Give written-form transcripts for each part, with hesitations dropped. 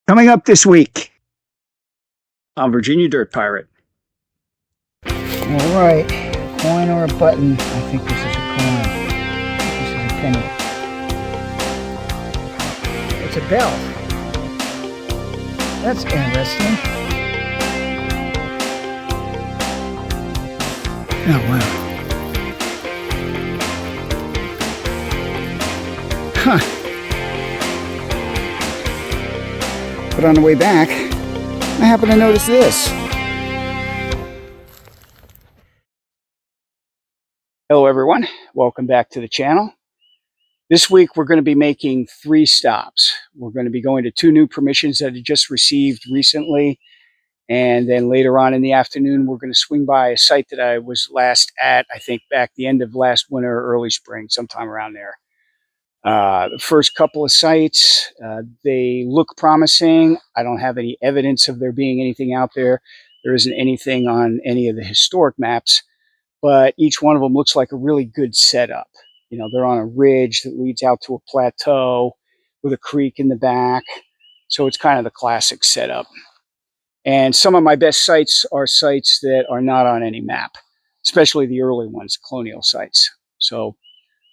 Coming up this week on Virginia Dirt Pirate. All right, coin or a button? I think this is a coin. This is a penny. It's a bell. That's interesting. Oh, wow. Huh. But on the way back, I happen to notice this. Hello everyone, welcome back to the channel. This week we're going to be making 3 stops. We're going to be going to 2 new permissions that I just received recently, and then later on in the afternoon we're going to swing by a site that I was last at, I think back the end of last winter or early spring, sometime around there. The first couple of sites, they look promising. I don't have any evidence of there being anything out there. There isn't anything on any of the historic maps, but each one of them looks like a really good setup. You know, they're on a ridge that leads out to a plateau with a creek in the back. So it's kind of the classic setup. And some of my best sites are sites that are not on any map, especially the early ones, colonial sites. So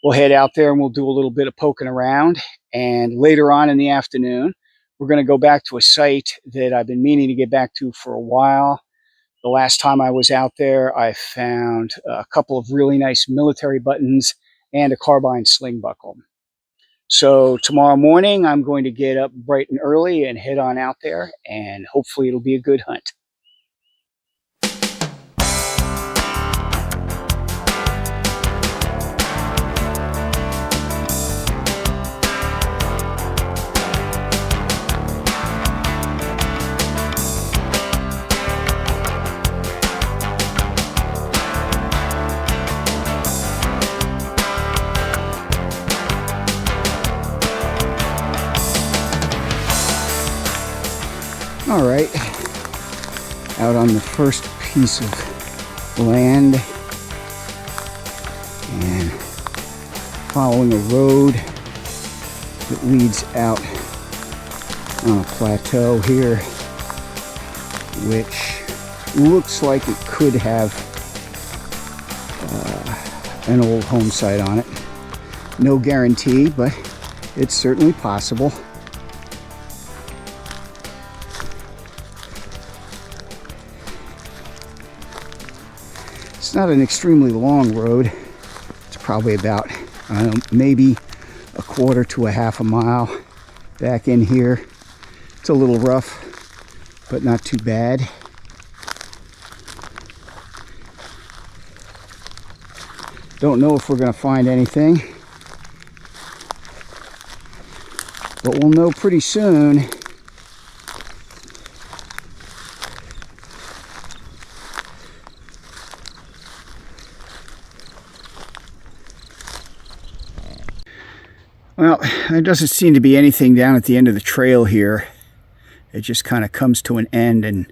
we'll head out there and we'll do a little bit of poking around. And later on in the afternoon, we're going to go back to a site that I've been meaning to get back to for a while. The last time I was out there, I found a couple of really nice military buttons and a carbine sling buckle. So tomorrow morning, I'm going to get up bright and early and head on out there, and hopefully it'll be a good hunt. All right, out on the first piece of land and following a road that leads out on a plateau here, which looks like it could have an old home site on it. No guarantee, but it's certainly possible. It's not an extremely long road. It's probably about, I don't know, maybe a quarter to a half a mile back in here. It's a little rough, but not too bad. Don't know if we're going to find anything, but we'll know pretty soon. Well, there doesn't seem to be anything down at the end of the trail here. It just kind of comes to an end and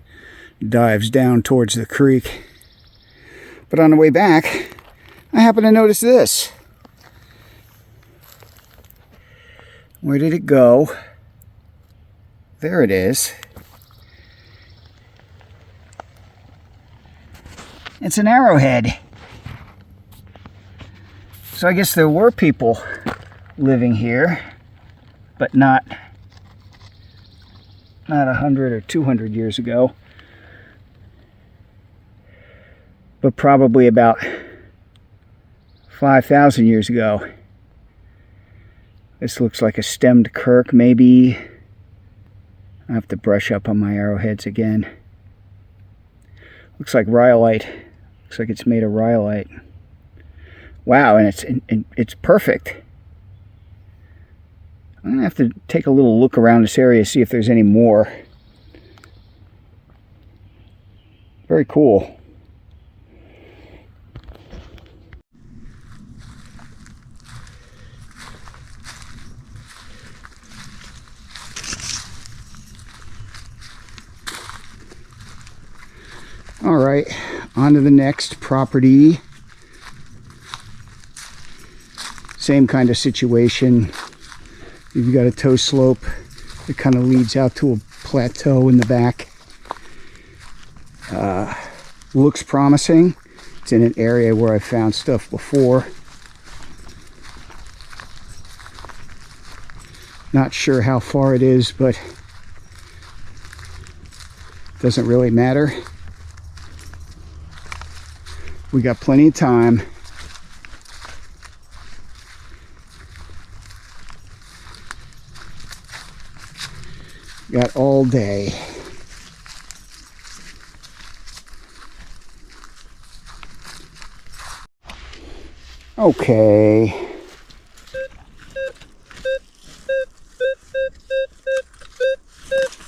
dives down towards the creek. But on the way back, I happen to notice this. Where did it go? There it is. It's an arrowhead. So I guess there were people living here, but not 100 or 200 years ago, but probably about 5,000 years ago. This looks like a stemmed kirk, maybe. I have to brush up on my arrowheads again. Looks like rhyolite. Looks like it's made of rhyolite. Wow, and it's perfect. I'm going to have to take a little look around this area, see if there's any more. Very cool. All right, on to the next property. Same kind of situation. You've got a toe slope It kind of leads out to a plateau in the back. Looks promising. It's in an area where I found stuff before. Not sure how far it is, but doesn't really matter. We got plenty of time. Got all day. Okay.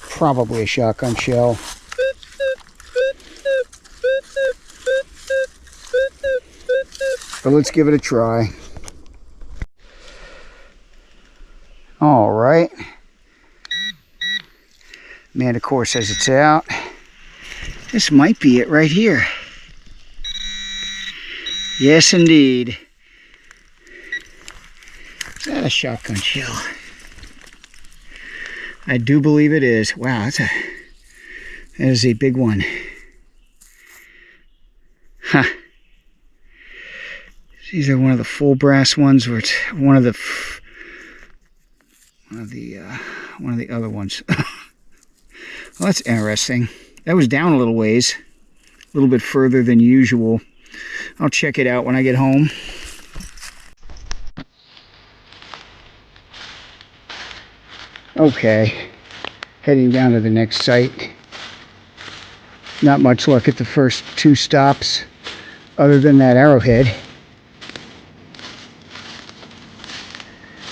Probably a shotgun shell. But let's give it a try. All right. Manticore says it's out. This might be it right here. Yes, indeed. Is that a shotgun shell? I do believe it is. Wow, that is a big one. Huh. These are one of the full brass ones, or it's one of the other ones. Well, that's interesting. That was down a little ways, a little bit further than usual. I'll check it out when I get home. Okay, heading down to the next site. Not much luck at the first two stops, other than that arrowhead.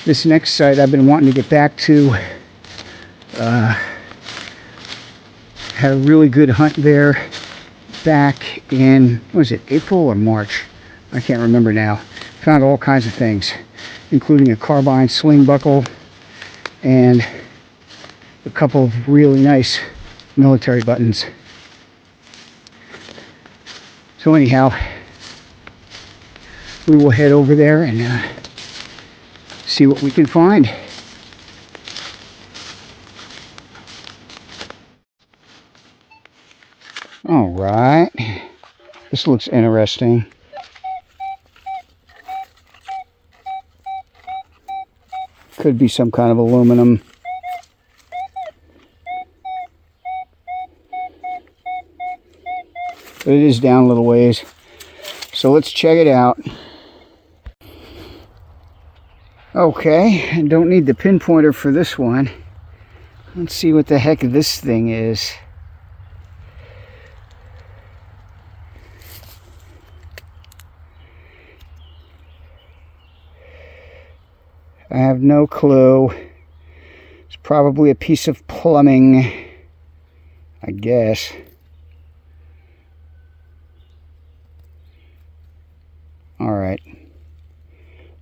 This next site I've been wanting to get back to. Had a really good hunt there back in, what was it, April or March? I can't remember now. Found all kinds of things, including a carbine sling buckle and a couple of really nice military buttons. So anyhow, we will head over there and see what we can find. All right, this looks interesting. Could be some kind of aluminum. But it is down a little ways. So let's check it out. Okay, I don't need the pinpointer for this one. Let's see what the heck this thing is. I have no clue. It's probably a piece of plumbing, I guess. All right.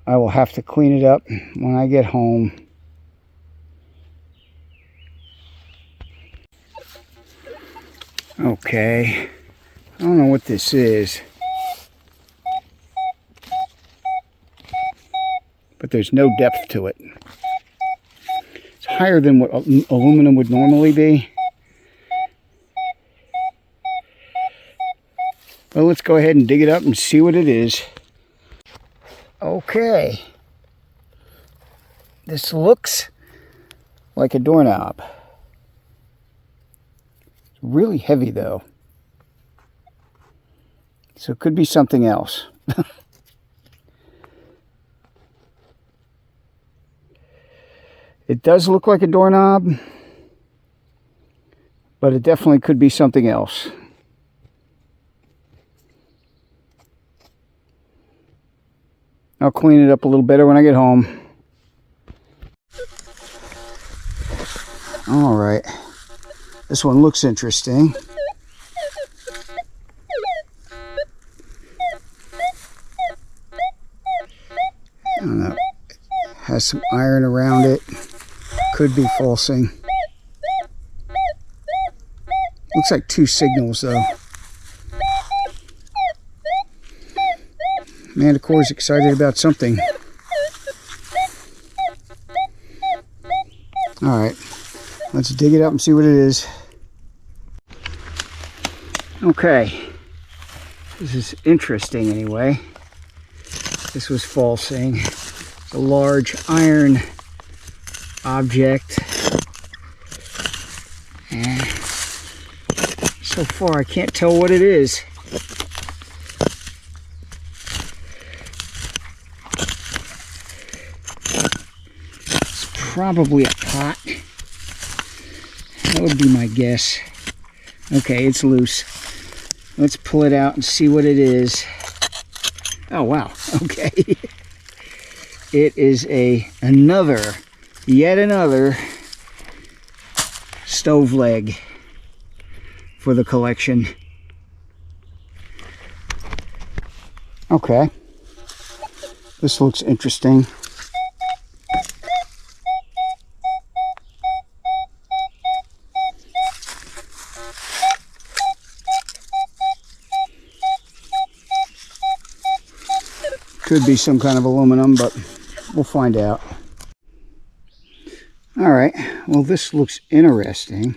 I will have to clean it up when I get home. Okay. I don't know what this is. But there's no depth to it. It's higher than what aluminum would normally be. Well, let's go ahead and dig it up and see what it is. Okay. This looks like a doorknob. It's really heavy though. So it could be something else. It does look like a doorknob, but it definitely could be something else. I'll clean it up a little better when I get home. All right, this one looks interesting. I don't know, it has some iron around it. Could be falsing. Looks like two signals though. Manticore's excited about something. Alright, Let's dig it up and see what it is. Okay. This is interesting anyway. This was falsing. It's a large iron object. And so far I can't tell what it is. It's probably a pot. That would be my guess. Okay, it's loose. Let's pull it out and see what it is. Oh wow, okay. It is yet another stove leg for the collection. Okay, this looks interesting. Could be some kind of aluminum, but we'll find out. All right, well, this looks interesting.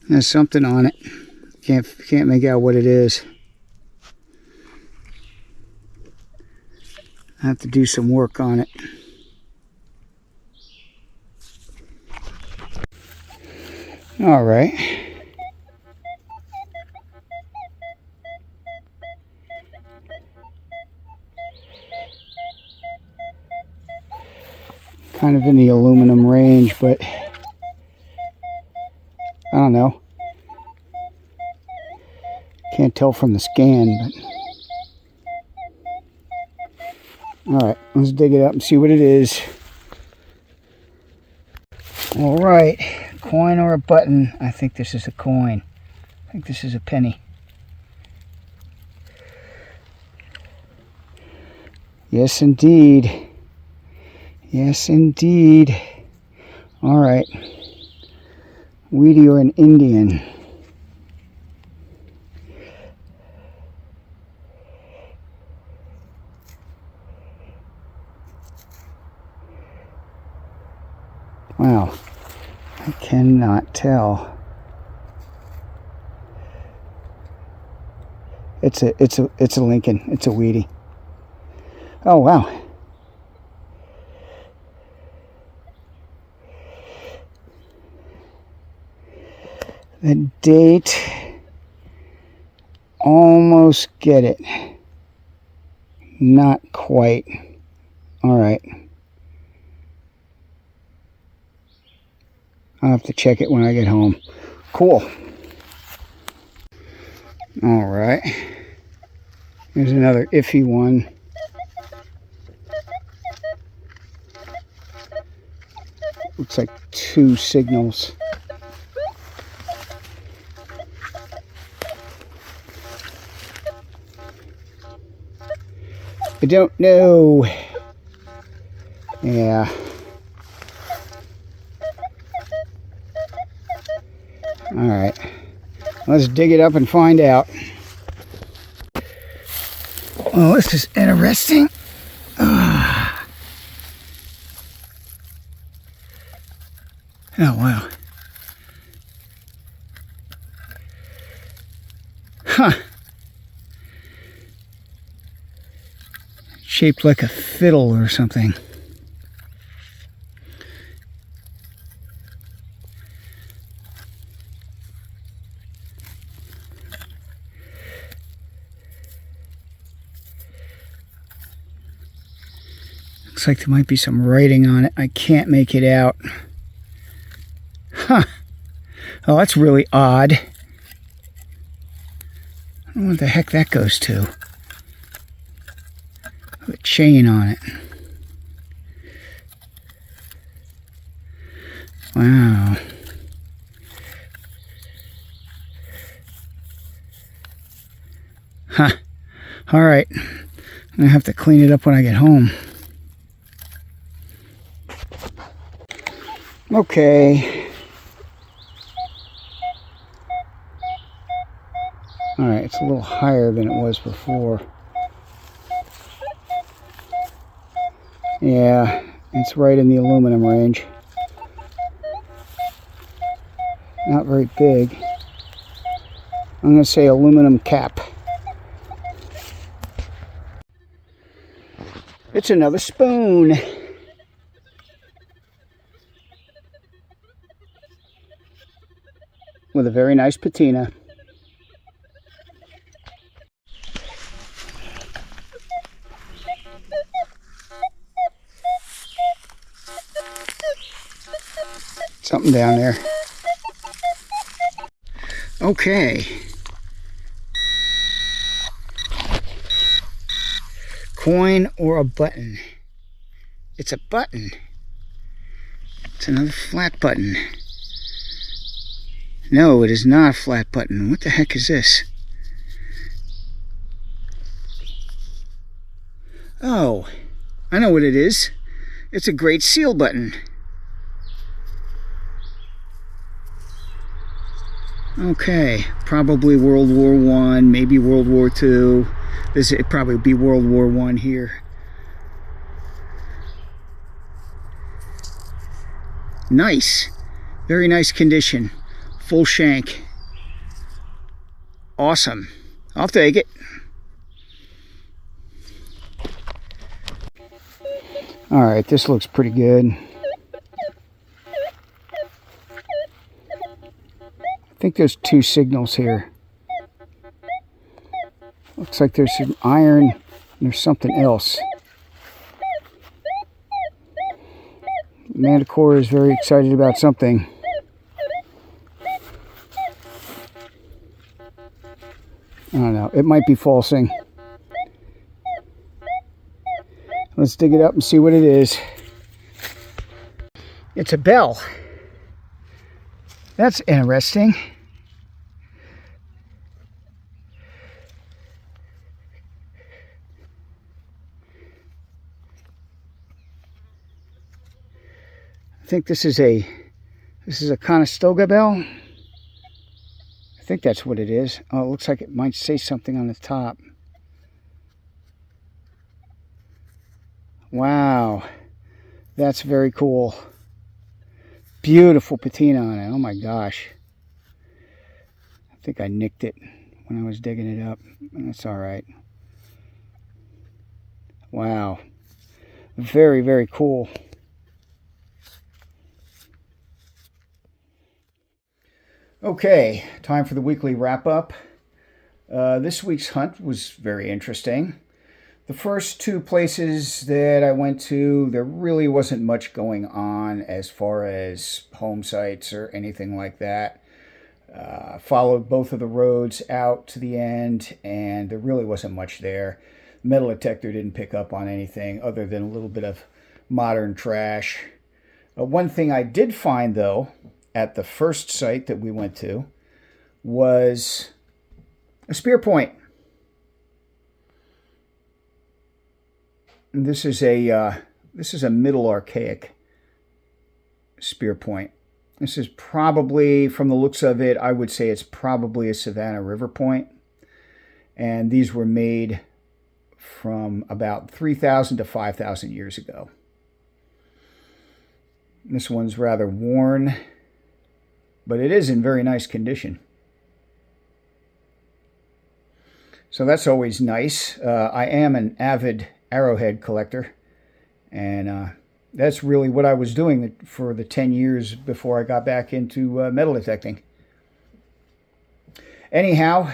There's something on it. Can't make out what it is. I have to do some work on it. All right. Kind of in the aluminum range, but I don't know. Can't tell from the scan, but all right, let's dig it up and see what it is. All right, coin or a button? I think this is a coin. I think this is a penny. Yes, indeed. Yes, indeed. All right. Weedy or an Indian? Wow, I cannot tell. It's a Lincoln. It's a Weedy. Oh wow. The date, almost get it. Not quite. All right. I'll have to check it when I get home. Cool. All right. Here's another iffy one. Looks like 2 signals. I don't know. Yeah. All right. Let's dig it up and find out. Well, this is interesting. Oh, wow. Huh. Shaped like a fiddle or something. Looks like there might be some writing on it. I can't make it out. Huh. Oh, that's really odd. I don't know what the heck that goes to. A chain on it. Wow. Huh. All right. I'm gonna have to clean it up when I get home. Okay. All right, it's a little higher than it was before. Yeah, it's right in the aluminum range. Not very big. I'm going to say aluminum cap. It's another spoon. With a very nice patina. Something down there. Okay. Coin or a button? It's a button. It's another flat button. No, it is not a flat button. What the heck is this? Oh, I know what it is. It's a Great Seal button. Okay, probably World War I, maybe World War II. It'd probably be World War I here. Nice. Very nice condition. Full shank. Awesome. I'll take it. All right, this looks pretty good. I think there's two signals here. Looks like there's some iron and there's something else. Manticore is very excited about something. I don't know. It might be falsing. Let's dig it up and see what it is. It's a bell. That's interesting. I think this is a Conestoga bell. I think that's what it is. Oh, it looks like it might say something on the top. Wow, that's very cool. Beautiful patina on it. Oh my gosh. I think I nicked it when I was digging it up. That's all right. Wow. Very, very cool. Okay, time for the weekly wrap-up. This week's hunt was very interesting. The first two places that I went to, there really wasn't much going on as far as home sites or anything like that. Followed both of the roads out to the end, and there really wasn't much there. The metal detector didn't pick up on anything other than a little bit of modern trash. One thing I did find, though, at the first site that we went to was a spear point. And this is a Middle Archaic spear point. This is probably, from the looks of it, I would say it's probably a Savannah River point. And these were made from about 3,000 to 5,000 years ago. This one's rather worn, but it is in very nice condition. So that's always nice. I am an avid arrowhead collector, and that's really what I was doing for the 10 years before I got back into metal detecting. Anyhow,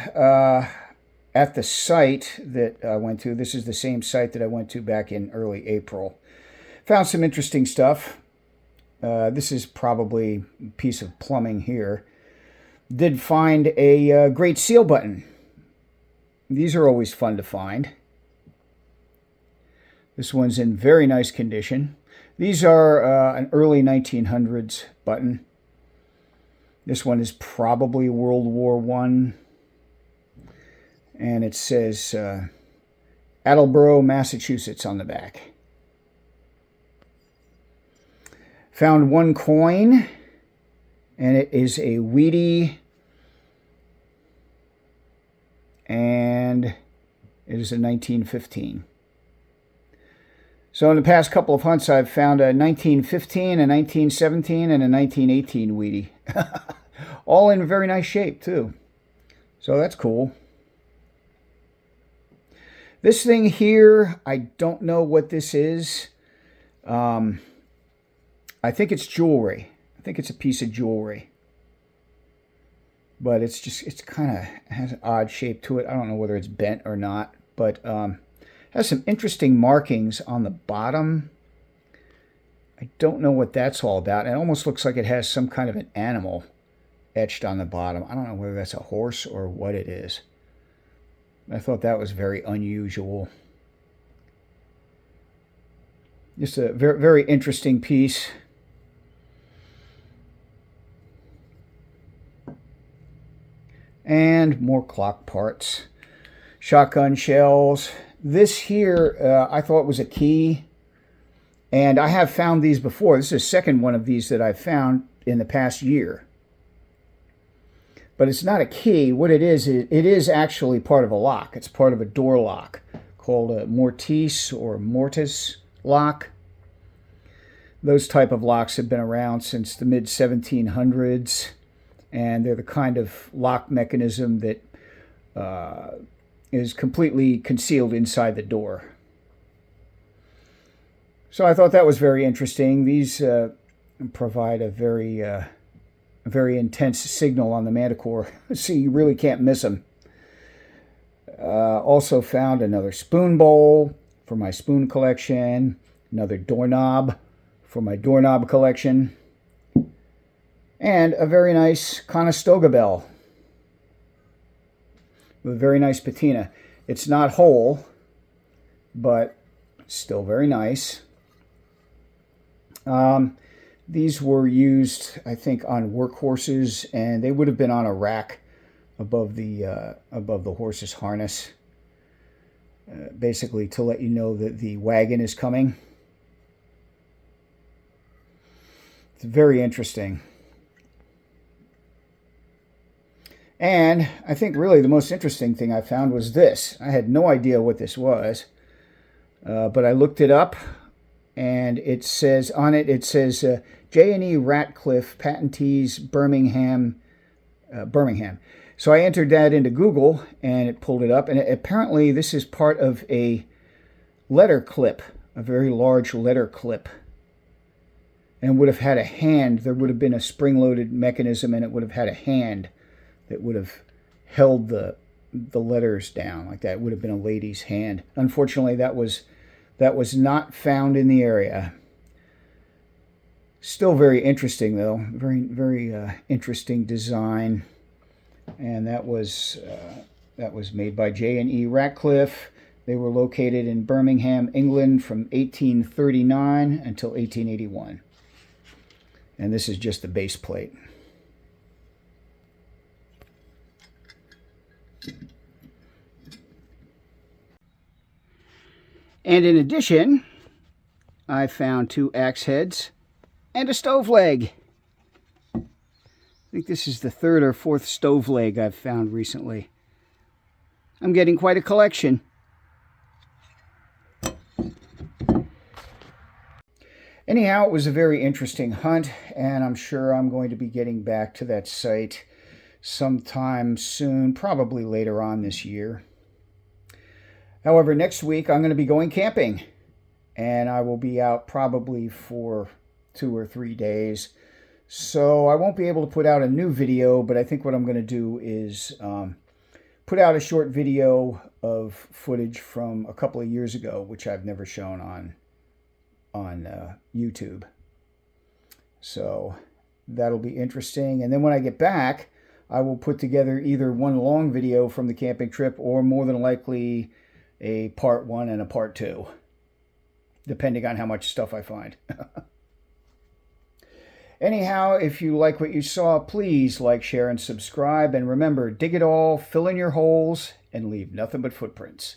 at the site that I went to, this is the same site that I went to back in early April, found some interesting stuff. This is probably a piece of plumbing here. Did find a Great Seal button. These are always fun to find. This one's in very nice condition. These are an early 1900s button. This one is probably World War I. And it says Attleboro, Massachusetts on the back. Found one coin, and it is a weedy and it is a 1915. So in the past couple of hunts, I've found a 1915, a 1917, and a 1918 Wheatie. All in very nice shape, too. So that's cool. This thing here, I don't know what this is. I think it's jewelry. I think it's a piece of jewelry. But it's kind of has an odd shape to it. I don't know whether it's bent or not, but has some interesting markings on the bottom. I don't know what that's all about. It almost looks like it has some kind of an animal etched on the bottom. I don't know whether that's a horse or what it is. I thought that was very unusual. Just a very, very interesting piece. And more clock parts. Shotgun shells. This here, I thought was a key. And I have found these before. This is the second one of these that I've found in the past year. But it's not a key. What it is actually part of a lock. It's part of a door lock called a mortise or mortise lock. Those type of locks have been around since the mid-1700s. And they're the kind of lock mechanism that is completely concealed inside the door. So I thought that was very interesting. These provide a very intense signal on the manticore, so you really can't miss them. Also found another spoon bowl for my spoon collection, another doorknob for my doorknob collection, and a very nice Conestoga bell with a very nice patina. It's not whole, but still very nice. These were used, I think, on workhorses, and they would have been on a rack above the horse's harness, basically to let you know that the wagon is coming. It's very interesting. And I think really the most interesting thing I found was this. I had no idea what this was, but I looked it up, and it says on it, J&E Ratcliffe Patentees Birmingham. So I entered that into Google, and it pulled it up, and apparently this is part of a letter clip, a very large letter clip, and would have had a hand. There would have been a spring-loaded mechanism, and it would have had a hand that would have held the letters down like that. It would have been a lady's hand. Unfortunately, that was not found in the area. Still very interesting, though. Very, very interesting design. And that was made by J&E Ratcliffe. They were located in Birmingham, England from 1839 until 1881. And this is just the base plate. And in addition, I found 2 axe heads and a stove leg. I think this is the 3rd or 4th stove leg I've found recently. I'm getting quite a collection. Anyhow, it was a very interesting hunt, and I'm sure I'm going to be getting back to that site sometime soon, probably later on this year. However, next week I'm going to be going camping, and I will be out probably for 2 or 3 days. So I won't be able to put out a new video, but I think what I'm going to do is put out a short video of footage from a couple of years ago, which I've never shown on YouTube. So that'll be interesting. And then when I get back, I will put together either one long video from the camping trip, or more than likely a part 1 and a part 2, depending on how much stuff I find. Anyhow, if you like what you saw, please like, share, and subscribe. And remember, dig it all, fill in your holes, and leave nothing but footprints.